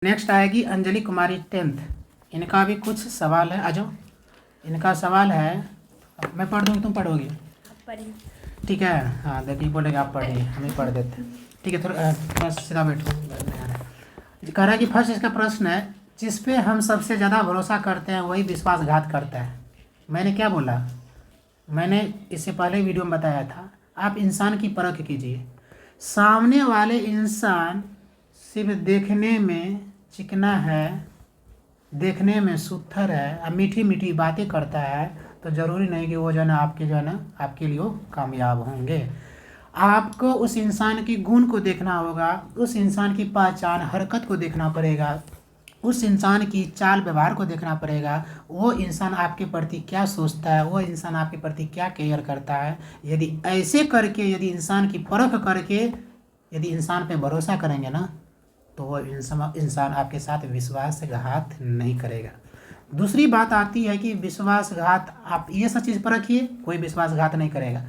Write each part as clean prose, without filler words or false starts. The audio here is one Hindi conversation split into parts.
नेक्स्ट आएगी अंजलि कुमारी 10th। इनका भी कुछ सवाल है, आ जाओ। इनका सवाल है, मैं पढ़ दूँगी तुम पढ़ोगी? पढ़िए। ठीक है, हाँ देखिए बोलेंगे आप पढ़िए, हम ही पढ़ देते हैं। ठीक है, थोड़ा सीधा बैठो। कह रहा है कि फर्स्ट इसका प्रश्न है, जिस पे हम सबसे ज़्यादा भरोसा करते हैं वही विश्वासघात करता है। मैंने क्या बोला? मैंने इससे पहले वीडियो में बताया था, आप इंसान की परख कीजिए। सामने वाले इंसान सिर्फ देखने में चिकना है, देखने में सुथर है, अब मीठी मीठी बातें करता है, तो ज़रूरी नहीं कि वो जो है ना आपके जो है ना आपके लिए वो कामयाब होंगे। आपको उस इंसान की गुण को देखना होगा, उस इंसान की पहचान हरकत को देखना पड़ेगा, उस इंसान की चाल व्यवहार को देखना पड़ेगा। वो इंसान आपके प्रति क्या सोचता है, वो इंसान आपके प्रति क्या केयर करता है। यदि ऐसे करके यदि इंसान की परख करके यदि इंसान पे भरोसा करेंगे ना, तो वो इंसान आपके साथ विश्वासघात नहीं करेगा। दूसरी बात आती है कि विश्वासघात, आप ये सब चीज़ पर रखिए, कोई विश्वासघात नहीं करेगा।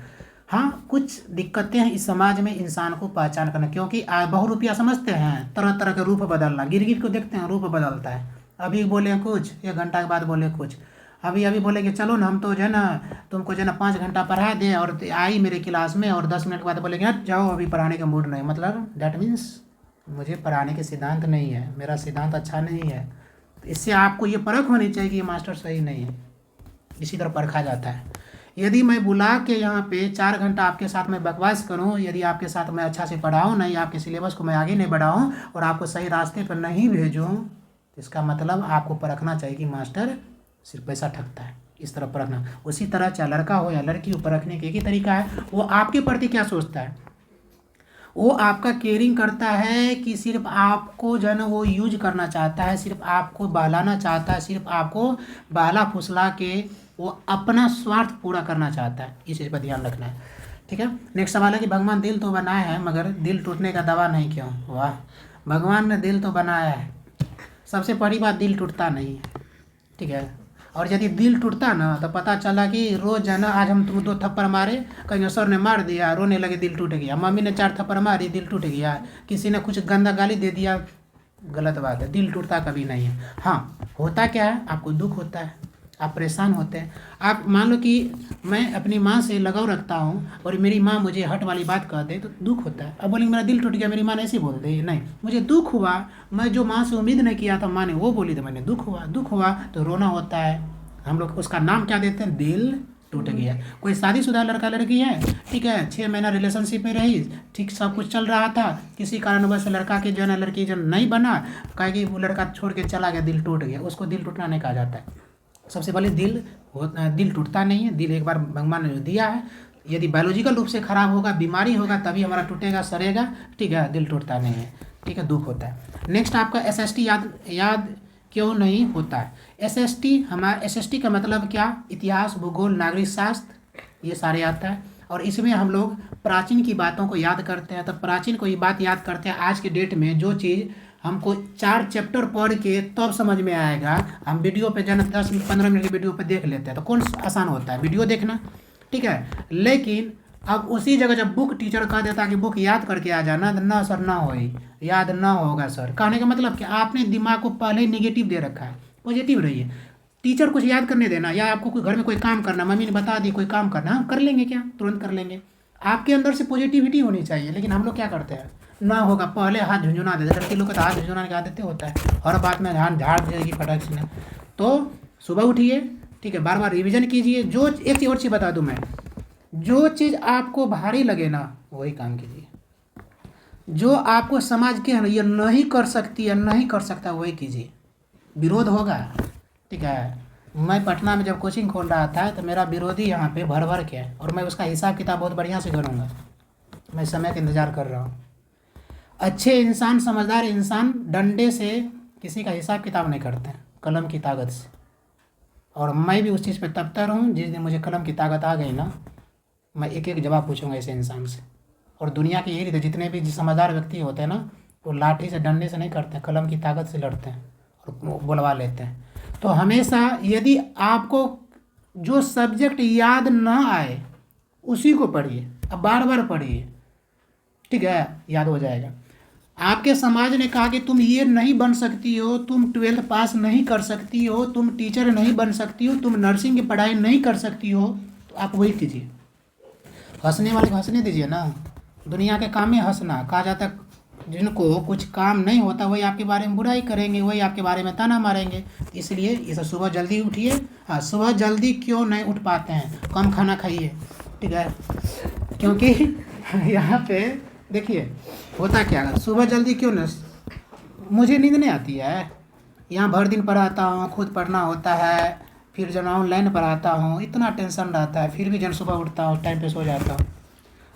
हाँ, कुछ दिक्कतें हैं इस समाज में इंसान को पहचान करना, क्योंकि बहुरूपिया समझते हैं, तरह तरह के रूप बदलना। गिरगिट को देखते हैं, रूप बदलता है। अभी बोले कुछ, 1 घंटा के बाद बोले कुछ। अभी अभी बोले कि चलो ना हम तो जो है ना तुमको जो है ना 5 घंटा पढ़ा दें, और आई मेरे क्लास में, और 10 मिनट के बाद बोलेंगे यार जाओ अभी पढ़ाने का मूड नहीं। मतलब डैट मीन्स मुझे पढ़ाने के सिद्धांत नहीं है, मेरा सिद्धांत अच्छा नहीं है। तो इससे आपको ये परख होनी चाहिए कि ये मास्टर सही नहीं है। इसी तरह परखा जाता है। यदि मैं बुला के यहाँ पे 4 घंटा आपके साथ में बकवास करूँ, यदि आपके साथ मैं अच्छा से पढ़ाऊँ नहीं, आपके सिलेबस को मैं आगे नहीं बढ़ाऊँ और आपको सही रास्ते पर नहीं भेजूँ, तो इसका मतलब आपको परखना चाहिए कि मास्टर सिर्फ पैसा ठगता है। इस तरह परखना। उसी तरह चाहे लड़का हो या लड़की हो, परखने का एक ही तरीका है, वो आपके प्रति क्या सोचता है। वो आपका केयरिंग करता है कि सिर्फ आपको जो है ना वो यूज करना चाहता है, सिर्फ आपको बहलाना चाहता है, सिर्फ आपको बहला फुसला के वो अपना स्वार्थ पूरा करना चाहता है। इस चीज़ पर ध्यान रखना है। ठीक है। नेक्स्ट सवाल है कि भगवान दिल तो बनाए हैं मगर दिल टूटने का दवा नहीं क्यों? वाह, भगवान ने दिल तो बनाया है, सबसे बड़ी बात दिल टूटता नहीं है। ठीक है। और यदि दिल टूटता ना तो पता चला कि रोज़ है ना, आज हम तुम 2 थप्पड़ मारे, कहीं सर ने मार दिया, रोने लगे, दिल टूट गया। मम्मी ने 4 थप्पड़ मारी, दिल टूट गया। किसी ने कुछ गंदा गाली दे दिया, गलत बात है, दिल टूटता कभी नहीं है। हाँ, होता क्या है, आपको दुख होता है, आप परेशान होते हैं। आप मान लो कि मैं अपनी माँ से लगाव रखता हूँ और मेरी माँ मुझे हट वाली बात कह दे तो दुख होता है। अब बोलेंगे मेरा दिल टूट गया, मेरी माँ ने ऐसे बोल दी, नहीं, मुझे दुख हुआ। मैं जो माँ से उम्मीद नहीं किया था, माँ ने वो बोली तो मैंने दुख हुआ। दुख हुआ तो रोना होता है। हम लोग उसका नाम क्या देते हैं? दिल टूट गया। कोई शादीशुदा लड़का लड़की है, ठीक है, 6 महीना रिलेशनशिप में रही, ठीक सब कुछ चल रहा था, किसी कारणवश लड़का के जो है ना लड़की जो नहीं बना, कहे कि वो लड़का छोड़ के चला गया, दिल टूट गया। उसको दिल टूटना नहीं कहा जाता है। सबसे पहले दिल टूटता नहीं है। दिल एक बार भगवान ने दिया है, यदि बायोलॉजिकल रूप से खराब होगा, बीमारी होगा, तभी हमारा टूटेगा, सड़ेगा। ठीक है, दिल टूटता नहीं है। ठीक है, दुख होता है। नेक्स्ट आपका एसएसटी याद क्यों नहीं होता है? एसएसटी का मतलब क्या? इतिहास, भूगोल, नागरिक शास्त्र, ये सारे आता है। और इसमें हम लोग प्राचीन की बातों को याद करते हैं। तो प्राचीन को ये बात याद करते हैं, आज के डेट में जो चीज़ हमको 4 चैप्टर पढ़ के तब समझ में आएगा, हम वीडियो पे जाना 10-15 मिनट की वीडियो पे देख लेते हैं। तो कौन आसान होता है? वीडियो देखना। ठीक है, लेकिन अब उसी जगह जब बुक टीचर कह देता कि बुक याद करके आ जाना, तो ना सर ना होई, याद ना होगा सर। कहने का मतलब कि आपने दिमाग को पहले ही निगेटिव दे रखा है। पॉजिटिव रहिए। टीचर कुछ याद करने देना, या आपको कोई घर में कोई काम करना, मम्मी ने बता दी कोई काम करना, हम कर लेंगे, क्या तुरंत कर लेंगे। आपके अंदर से पॉजिटिविटी होनी चाहिए। लेकिन हम लोग क्या करते हैं, ना होगा पहले हाथ झुंझुना देते। लड़के लोग का तो हाथ झुंझुना के आदत होता है, हर बात में हाथ झाड़ देगी फटाक से। तो सुबह उठिए, ठीक है, बार बार रिवीजन कीजिए। जो एक चीज़ और चीज़ बता दूं मैं, जो चीज़ आपको भारी लगे ना वही काम कीजिए। जो आपको समाज के ये नहीं कर सकती या नहीं कर सकता वही कीजिए। विरोध होगा। ठीक है, मैं पटना में जब कोचिंग खोल रहा था तो मेरा विरोधी यहाँ पे भर भर के है, और मैं उसका हिसाब किताब बहुत बढ़िया से करूँगा। मैं समय का इंतज़ार कर रहा हूँ। अच्छे इंसान, समझदार इंसान डंडे से किसी का हिसाब किताब नहीं करते हैं, कलम की ताकत से। और मैं भी उस चीज़ पे तबतर हूँ। जिस दिन मुझे कलम की ताकत आ गई ना, मैं एक एक जवाब पूछूंगा ऐसे इंसान से। और दुनिया की यही रीत है, जितने भी समझदार व्यक्ति होते हैं ना, वो लाठी से डंडे से नहीं करते हैं, कलम की ताकत से लड़ते हैं और बुलवा लेते हैं। तो हमेशा यदि आपको जो सब्जेक्ट याद ना आए उसी को पढ़िए, अब बार बार पढ़िए। ठीक है, याद हो जाएगा। आपके समाज ने कहा कि तुम ये नहीं बन सकती हो, तुम 12th पास नहीं कर सकती हो, तुम टीचर नहीं बन सकती हो, तुम नर्सिंग की पढ़ाई नहीं कर सकती हो, तो आप वही कीजिए। हंसने वाले को हंसने दीजिए ना। दुनिया के काम में हंसना कहा जाता है। जिनको कुछ काम नहीं होता वही आपके बारे में बुराई करेंगे, वही आपके बारे में ताना मारेंगे। इसलिए इसे सुबह जल्दी उठिए। हाँ, सुबह जल्दी क्यों नहीं उठ पाते हैं? कम खाना खाइए, ठीक है? क्योंकि यहाँ पे देखिए होता क्या है, सुबह जल्दी क्यों न, मुझे नींद नहीं आती है। यहाँ भर दिन पढ़ाता हूँ, खुद पढ़ना होता है, फिर जब ऑनलाइन पढ़ाता हूँ, इतना टेंशन रहता है, फिर भी जब सुबह उठता हूँ टाइम पे सो जाता हूँ।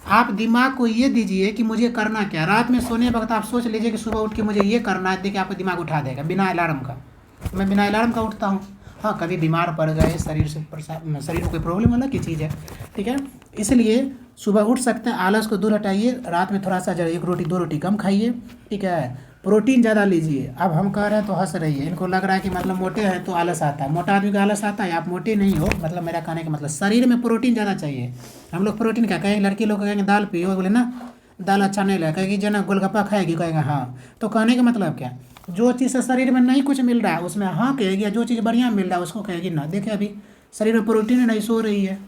आप दिमाग को ये दीजिए कि मुझे करना क्या। रात में सोने वक्त आप सोच लीजिए कि सुबह उठ के मुझे ये करना है, देखिए आपका दिमाग उठा देगा बिना अलार्म का। मैं बिना अलार्म का उठता हूँ। हाँ, कभी बीमार पड़ गए, शरीर में कोई प्रॉब्लम अलग की चीज़ है, ठीक है? इसलिए सुबह उठ सकते हैं, आलस को दूर हटाइए। रात में थोड़ा सा जरा 1 रोटी 2 रोटी कम खाइए, ठीक है? प्रोटीन ज़्यादा लीजिए। अब हम कह रहे हैं तो हंस रही है, इनको लग रहा है कि मतलब मोटे हैं तो आलस आता है। मोटा आदमी का आलस आता है, आप मोटे नहीं हो। मतलब मेरा कहने का मतलब शरीर में प्रोटीन ज़्यादा चाहिए। हम लोग प्रोटीन क्या कहेंगे, लड़की लोग कहेंगे दाल पियो, बोले ना दाल अच्छा नहीं लगेगा, कहेगी जना गोलगप्पा खाएगी, कहेगा हाँ। तो कहने का मतलब क्या, जो चीज़ से शरीर में नहीं कुछ मिल रहा है उसमें हाँ कहेगी, जो चीज़ बढ़िया मिल रहा है उसको कहेगी ना। देखिए अभी शरीर में प्रोटीन नहीं, सो रही है,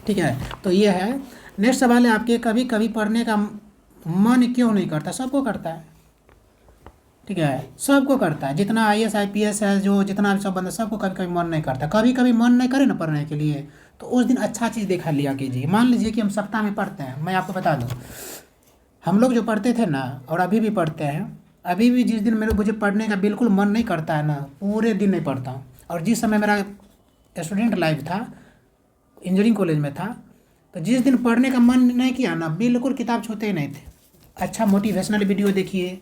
ठीक है? तो ये है। नेक्स्ट सवाल है आपके, कभी कभी पढ़ने का मन क्यों नहीं करता? सबको करता है, ठीक है? सबको करता है। जितना IAS IPS है, जो जितना भी सब बंदा, सबको कभी कभी मन नहीं करता। कभी कभी मन नहीं करे ना पढ़ने के लिए, तो उस दिन अच्छा चीज़ देखा लिया कीजिए। मान लीजिए कि हम सप्ताह में पढ़ते हैं। मैं आपको बता दूँ, हम लोग जो पढ़ते थे ना और अभी भी पढ़ते हैं, अभी भी जिस दिन मुझे पढ़ने का बिल्कुल मन नहीं करता है ना, पूरे दिन नहीं पढ़ता हूँ। और जिस समय मेरा स्टूडेंट लाइफ था, इंजीनियरिंग कॉलेज में था, तो जिस दिन पढ़ने का मन नहीं किया ना, बिल्कुल किताब छूते ही नहीं थे। अच्छा मोटिवेशनल वीडियो देखिए,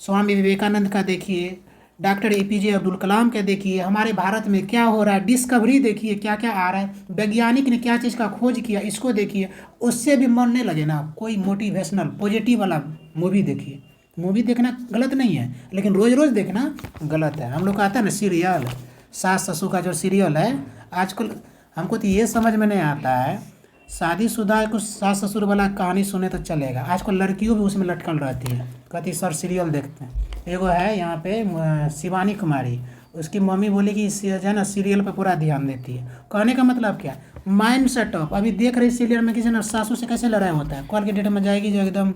स्वामी विवेकानंद का देखिए, डॉक्टर APJ अब्दुल कलाम का देखिए, हमारे भारत में क्या हो रहा है, डिस्कवरी देखिए, क्या क्या आ रहा है, वैज्ञानिक ने क्या चीज़ का खोज किया, इसको देखिए। उससे भी मन नहीं लगे ना, कोई मोटिवेशनल पॉजिटिव वाला मूवी देखिए। मूवी देखना गलत नहीं है, लेकिन रोज़ रोज़ देखना गलत है। हम लोग का आता है ना सीरियल, सास ससुर का जो सीरियल है आजकल, हमको तो ये समझ में नहीं आता है। शादीशुदा कुछ सास ससुर वाला कहानी सुने तो चलेगा, आजकल लड़कियों भी उसमें लटकल रहती है, कहती सर सीरियल देखते हैं। एगो है यहाँ पे शिवानी कुमारी, उसकी मम्मी बोली कि जो है ना सीरियल पे पूरा ध्यान देती है। कहने का मतलब क्या, माइंड सेटअप। अभी देख रही सीरियल में किसी ना सासू से कैसे लड़ाई होता है, कल के डेट में जाएगी जो एकदम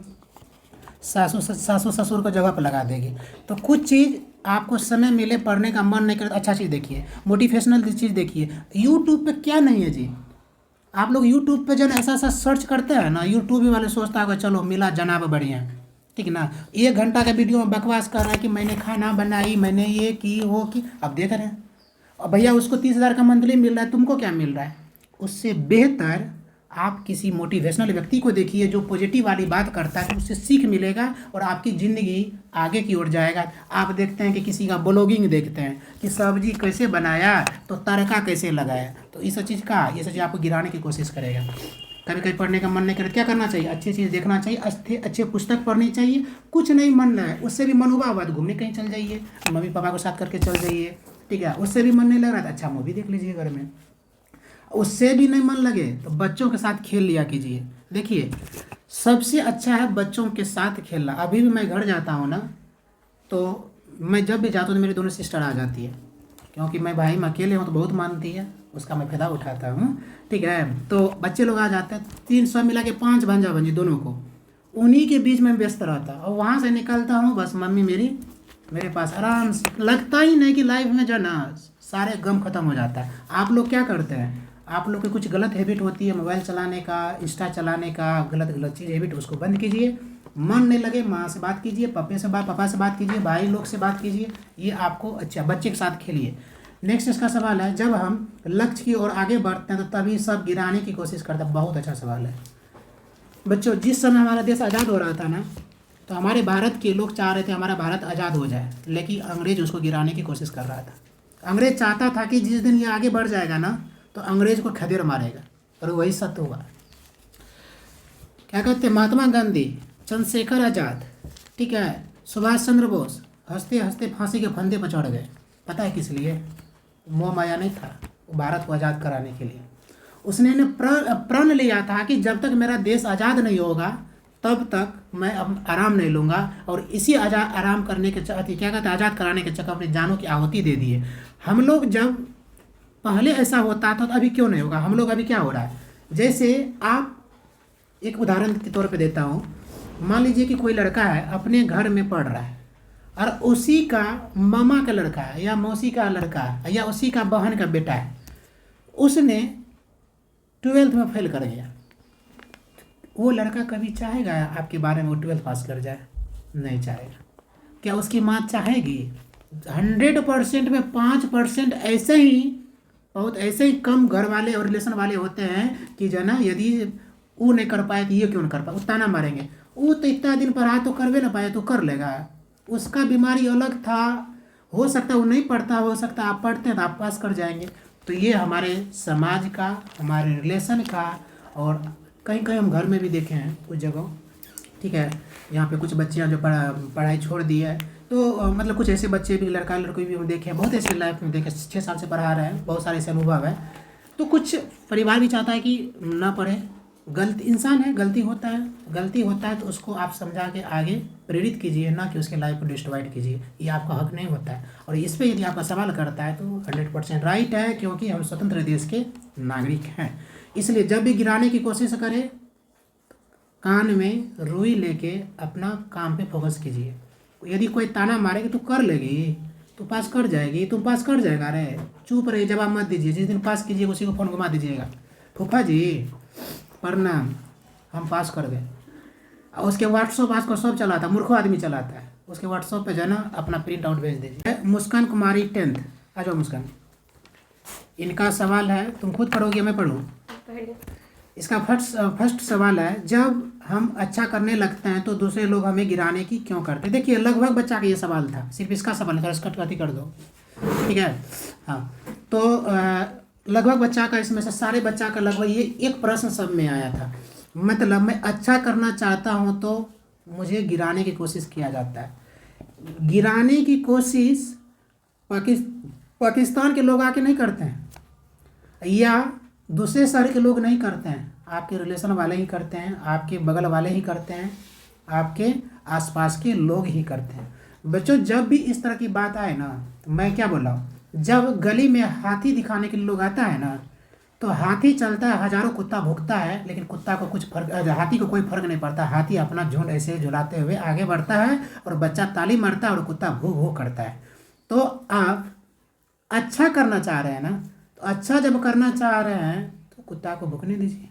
सासू ससुर को जगह पर लगा देगी। तो कुछ चीज़ आपको समय मिले, पढ़ने का मन नहीं करे, अच्छा चीज़ देखिए, मोटिवेशनल चीज़ देखिए। यूट्यूब पे क्या नहीं है जी, आप लोग यूट्यूब पे जब ऐसा ऐसा सर्च करते हैं ना, यूट्यूब ही वाले सोचता है चलो मिला जनाब बढ़िया, ठीक ना? 1 घंटा का वीडियो में बकवास कर रहा है कि मैंने खाना बनाई, मैंने ये की वो की। अब देख रहे हैं, और भैया उसको 30,000 का मंथली मिल रहा है, तुमको क्या मिल रहा है? उससे बेहतर आप किसी मोटिवेशनल व्यक्ति को देखिए जो पॉजिटिव वाली बात करता है, उससे सीख मिलेगा और आपकी ज़िंदगी आगे की ओर जाएगा। आप देखते हैं कि किसी का ब्लॉगिंग देखते हैं कि सब्जी कैसे बनाया तो तड़का कैसे लगाया, तो इस चीज़ आपको गिराने की कोशिश करेगा। कभी कभी पढ़ने का मन नहीं करे, क्या करना चाहिए? अच्छी चीज़ देखना चाहिए, अच्छे पुस्तक पढ़नी चाहिए। कुछ नहीं मन रहा है, उससे भी मन हुआ बात घूमने कहीं चल जाइए, मम्मी पापा को साथ करके चल जाइए, ठीक है? उससे भी मन नहीं लग रहा था, अच्छा मूवी देख लीजिए घर में। उससे भी नहीं मन लगे तो बच्चों के साथ खेल लिया कीजिए। देखिए सबसे अच्छा है बच्चों के साथ खेलना। अभी भी मैं घर जाता हूँ ना, तो मैं जब भी जाता हूँ तो मेरी दोनों सिस्टर आ जाती है, क्योंकि मैं भाई मैं अकेले हूँ तो बहुत मानती है, उसका मैं फ़ायदा उठाता हूँ, ठीक है? तो बच्चे लोग आ जाते हैं, 3 सब मिला के 5 भांजा भांजी दोनों को, उन्हीं के बीच में व्यस्त रहता। और वहाँ से निकलता हूँ बस मम्मी मेरी मेरे पास आराम से, लगता ही नहीं कि लाइफ में जो ना सारे गम खत्म हो जाता है। आप लोग क्या करते हैं, आप लोग की कुछ गलत हैबिट होती है, मोबाइल चलाने का, इंस्टा चलाने का, गलत चीज़ हैबिट, उसको बंद कीजिए। मन नहीं लगे माँ से बात कीजिए, पापा से बात कीजिए, भाई लोग से बात कीजिए, ये आपको अच्छा, बच्चे के साथ खेलिए। नेक्स्ट इसका सवाल है, जब हम लक्ष्य की ओर आगे बढ़ते हैं तो तभी सब गिराने की कोशिश करते हैं। बहुत अच्छा सवाल है बच्चों। जिस समय हमारा देश आज़ाद हो रहा था ना, तो हमारे भारत के लोग चाह रहे थे हमारा भारत आज़ाद हो जाए, लेकिन अंग्रेज उसको गिराने की कोशिश कर रहा था। अंग्रेज चाहता था कि जिस दिन ये आगे बढ़ जाएगा ना, तो अंग्रेज को खदेड़ मारेगा, और वही सत्य हुआ। क्या कहते हैं, महात्मा गांधी, चंद्रशेखर आज़ाद, ठीक है, सुभाष चंद्र बोस हंसते हंसते फांसी के फंदे पर चढ़ गए। पता है किस लिए? मोह माया नहीं था, वो भारत को आज़ाद कराने के लिए। उसने प्रण लिया था कि जब तक मेरा देश आज़ाद नहीं होगा तब तक मैं अब आराम नहीं लूँगा। और इसी आराम करने के क्या कहते हैं, आज़ाद कराने के चक्कर अपनी जानों की आहुति दे दी है। हम लोग जब पहले ऐसा होता था तो अभी क्यों नहीं होगा। हम लोग अभी क्या हो रहा है, जैसे आप एक उदाहरण के तौर पे देता हूँ। मान लीजिए कि कोई लड़का है अपने घर में पढ़ रहा है और उसी का मामा का लड़का है या मौसी का लड़का है या उसी का बहन का बेटा है, उसने 12th में फेल कर गया। वो लड़का कभी चाहेगा आपके बारे में वो 12th पास कर जाए? नहीं चाहेगा। क्या उसकी माँ चाहेगी? 100% में 5% ऐसे ही, बहुत ऐसे ही कम घर वाले और रिलेशन वाले होते हैं कि जो ना, यदि वो नहीं कर पाए तो ये क्यों नहीं कर पाए, वो ताना मारेंगे। वो तो इतना दिन पढ़ा तो करवे ना पाए तो कर लेगा, उसका बीमारी अलग था। हो सकता है वो नहीं पढ़ता, हो सकता है आप पढ़ते हैं तो आप पास कर जाएंगे। तो ये हमारे समाज का, हमारे रिलेशन का, और कहीं कहीं हम घर में भी देखे हैं कुछ जगह। ठीक है, यहाँ पे कुछ बच्चियाँ जो पढ़ाई छोड़ दी है, तो मतलब कुछ ऐसे बच्चे भी, लड़का लड़की भी हम देखे हैं, बहुत ऐसे लाइफ में देखे, 6 साल से पढ़ा रहे हैं, बहुत सारे ऐसे अनुभव है। तो कुछ परिवार भी चाहता है कि ना पढ़े, गलती इंसान है, गलती होता है तो उसको आप समझा के आगे प्रेरित कीजिए, ना कि उसके लाइफ को डिस्ट्रॉयड कीजिए। ये आपका हक नहीं होता है। और इस पे यदि आपका सवाल करता है तो 100% राइट है, क्योंकि हम स्वतंत्र देश के नागरिक हैं। इसलिए जब भी गिराने की कोशिश करें, कान में रुई लेके अपना काम पे फोकस कीजिए। यदि कोई ताना मारेगी तो कर लेगी, तो पास कर जाएगी, तुम पास कर जाएगा। रे चुप रहे, जवाब मत दीजिए। जिस दिन पास कीजिएगा उसी को फ़ोन घुमा दीजिएगा, फूफा जी प्रणाम, हम पास कर गए। और उसके व्हाट्सअप आज को सब चलाता है, मूर्खों आदमी चलाता है, उसके व्हाट्सअप पे जो है ना अपना प्रिंट आउट भेज दीजिए। मुस्कान कुमारी 10th, आ जाओ मुस्कान। इनका सवाल है, तुम खुद पढ़ोगे मैं पढ़ूँ? इसका फर्स्ट सवाल है, जब हम अच्छा करने लगते हैं तो दूसरे लोग हमें गिराने की क्यों करते हैं? देखिए, लगभग बच्चा का ये सवाल था, सिर्फ इसका सवाल है, थोड़ा कट कर दो, ठीक है। हाँ, तो लगभग बच्चा का, इसमें से सारे बच्चा का लगभग ये एक प्रश्न सब में आया था। मतलब मैं अच्छा करना चाहता हूँ तो मुझे गिराने की कोशिश किया जाता है। गिराने की कोशिश पाकिस्तान के लोग आके नहीं करते हैं, या दूसरे शहर के लोग नहीं करते हैं, आपके रिलेशन वाले ही करते हैं, आपके बगल वाले ही करते हैं, आपके आसपास के लोग ही करते हैं। बच्चों, जब भी इस तरह की बात आए ना, तो मैं क्या बोल रहा हूँ, जब गली में हाथी दिखाने के लिए लोग आता है ना, तो हाथी चलता है, हजारों कुत्ता भुगता है, लेकिन कुत्ता को कुछ फर्क, हाथी को कोई फर्क नहीं पड़ता। हाथी अपना झुंड ऐसे झुलाते हुए आगे बढ़ता है और बच्चा ताली मारता है और कुत्ता भू भू करता है। तो आप अच्छा करना चाह रहे हैं ना, तो अच्छा जब करना चाह रहे हैं तो कुत्ता को भूखने दीजिए।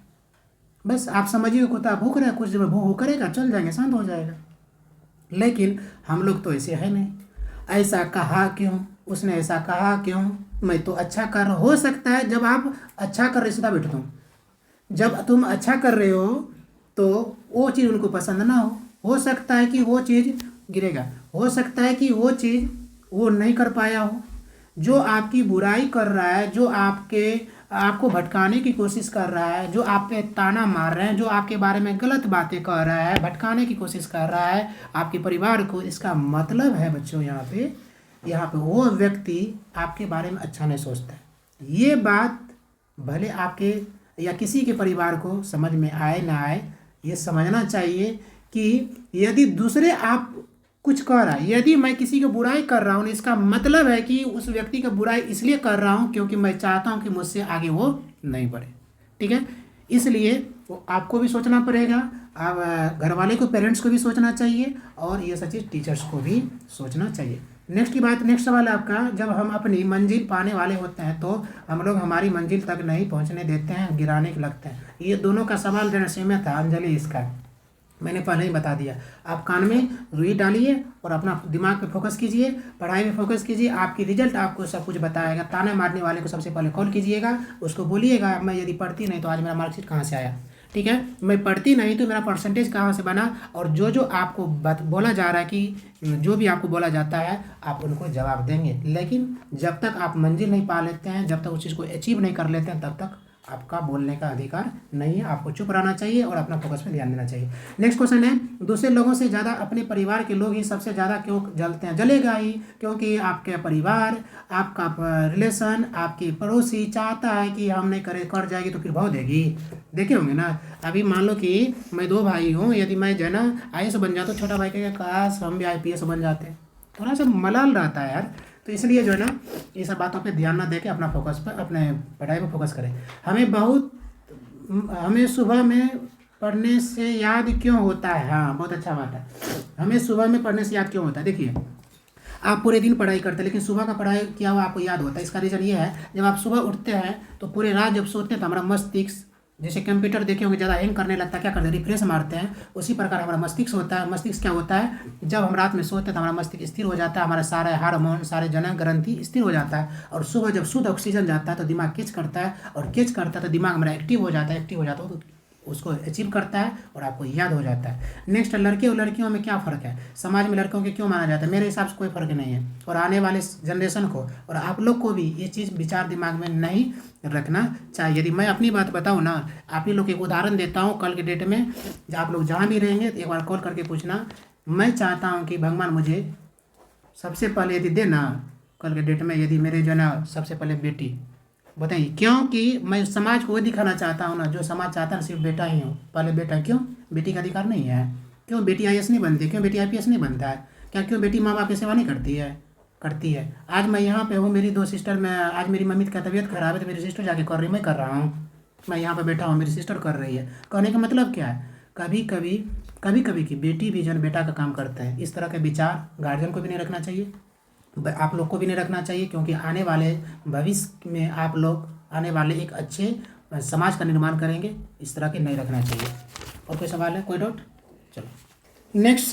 बस आप समझिए कुत्ता भूख रहा है, कुछ जब भू भू करेगा चल जाएंगे, शांत हो जाएगा। लेकिन हम लोग तो ऐसे है नहीं। ऐसा कहा क्यों, उसने ऐसा कहा क्यों, मैं तो अच्छा कर, हो सकता है जब आप अच्छा कर रहे, सीधा बैठ तुम, जब तुम अच्छा कर रहे हो तो वो चीज़ उनको पसंद ना हो सकता है कि वो चीज़ गिरेगा, हो सकता है कि वो चीज़ वो नहीं कर पाया हो। जो आपकी बुराई कर रहा है, जो आपको भटकाने की कोशिश कर रहा है, जो आप पे ताना मार रहे हैं, जो आपके बारे में गलत बातें कह रहा है, भटकाने की कोशिश कर रहा है आपके परिवार को, इसका मतलब है बच्चों, यहाँ पे वो व्यक्ति आपके बारे में अच्छा नहीं सोचता है। ये बात भले आपके या किसी के परिवार को समझ में आए ना आए, ये समझना चाहिए कि यदि दूसरे आप कुछ कह रहा है, यदि मैं किसी की बुराई कर रहा हूँ, इसका मतलब है कि उस व्यक्ति का बुराई इसलिए कर रहा हूँ क्योंकि मैं चाहता हूँ कि मुझसे आगे वो नहीं बढ़े। ठीक है, इसलिए वो आपको भी सोचना पड़ेगा, आप घर वाले को, पेरेंट्स को भी सोचना चाहिए, और ये सब चीज़ टीचर्स को भी सोचना चाहिए। नेक्स्ट सवाल है आपका, जब हम अपनी मंजिल पाने वाले होते हैं तो हम लोग हमारी मंजिल तक नहीं पहुंचने देते हैं, गिराने के लगते हैं। ये दोनों का सवाल जो सेम था अंजलि, इसका मैंने पहले ही बता दिया। आप कान में रुई डालिए और अपना दिमाग पे फोकस कीजिए, पढ़ाई में फोकस कीजिए, आपकी रिजल्ट आपको सब कुछ बताएगा। ताने मारने वाले को सबसे पहले कॉल कीजिएगा, उसको बोलिएगा मैं यदि पढ़ती नहीं तो आज मेरा मार्कशीट कहाँ से आया, ठीक है, मैं पढ़ती नहीं तो मेरा परसेंटेज कहाँ से बना। और जो आपको बोला जा रहा है कि जो भी आपको बोला जाता है आप उनको जवाब देंगे। लेकिन जब तक आप मंजिल नहीं पा लेते हैं, जब तक उस चीज़ को अचीव नहीं कर लेते हैं, तब तक आपका बोलने का अधिकार नहीं है। आपको चुप रहना चाहिए और अपना फोकस पे ध्यान देना चाहिए। नेक्स्ट क्वेश्चन है, दूसरे लोगों से ज़्यादा अपने परिवार के लोग ही सबसे ज़्यादा क्यों जलते हैं? जलेगा ही, क्योंकि आपके परिवार, आपका रिलेशन, आपकी पड़ोसी चाहता है कि हम नहीं करे, कर जाएगी तो फिर भाव देगी। देखे होंगे ना, अभी मान लो कि मैं 2 भाई हूँ, यदि मैं जो है ना IAS बन जाता तो छोटा भाई कहेगा काश हम भी IPS बन जाते। थोड़ा सा मलाल रहता है यार। तो इसलिए जो है ना ये सब बातों पे ध्यान ना देके अपना फोकस पर, अपने पढ़ाई पर फोकस करें। हमें सुबह में पढ़ने से याद क्यों होता है? हाँ, बहुत अच्छा बात है। हमें सुबह में पढ़ने से याद क्यों होता है? देखिए, आप पूरे दिन पढ़ाई करते हैं लेकिन सुबह का पढ़ाई किया हुआ आपको याद होता है। इसका रीज़न ये है, जब आप सुबह उठते हैं तो पूरे रात जब सोते हैं तो हमारा मस्तिष्क, जैसे कंप्यूटर देखे होंगे ज़्यादा हैंग करने लगता है, क्या करते हैं, रिफ्रेश मारते हैं, उसी प्रकार हमारा मस्तिष्क होता है। मस्तिष्क क्या होता है, जब हम रात में सोते हैं तो हमारा मस्तिष्क स्थिर हो जाता है, हमारा सारे हार्मोन, सारे जनन ग्रंथि स्थिर हो जाता है, और सुबह जब शुद्ध ऑक्सीजन जाता है तो दिमाग कैच करता है, और कैच करता है तो दिमाग हमारा एक्टिव हो जाता है, एक्टिव हो जाता है तो उसको अचीव करता है और आपको याद हो जाता है। नेक्स्ट, लड़के और लड़कियों में क्या फ़र्क है? समाज में लड़कों के क्यों माना जाता है? मेरे हिसाब से कोई फ़र्क नहीं है, और आने वाले जनरेशन को और आप लोग को भी ये चीज़ विचार दिमाग में नहीं रखना चाहिए। यदि मैं अपनी बात बताऊँ ना, आप ही लोग एक उदाहरण देता हूँ, कल के डेट में आप लोग जहाँ भी रहेंगे तो एक बार कॉल करके पूछना, मैं चाहता हूँ कि भगवान मुझे सबसे पहले यदि दे ना, कल के डेट में यदि मेरे जो है ना सबसे पहले बेटी, बताइए, क्योंकि मैं समाज को वो दिखाना चाहता हूँ ना जो समाज चाहता है, सिर्फ बेटा ही हो, पहले बेटा। क्यों? बेटी का अधिकार नहीं है? क्यों बेटी IAS नहीं बनती? क्यों बेटी IPS नहीं बनता है? क्या क्यों बेटी माँ बाप की सेवा नहीं करती है? करती है। आज मैं यहाँ पे हूँ, मेरी 2 सिस्टर में, आज मेरी मम्मी का तबीयत खराब है तो मेरी सिस्टर जाके कर रही, मैं कर रहा हूँ, मैं यहाँ पर बैठा हूँ, मेरी सिस्टर कर रही है। कहने का मतलब क्या है, कभी कभी की बेटी भी जन बेटा का काम करता है। इस तरह के विचार गार्जियन को भी नहीं रखना चाहिए, आप लोग को भी नहीं रखना चाहिए, क्योंकि आने वाले भविष्य में आप लोग आने वाले एक अच्छे समाज का निर्माण करेंगे। इस तरह के नहीं रखना चाहिए। और कोई सवाल है, कोई डाउट? चलो नेक्स्ट।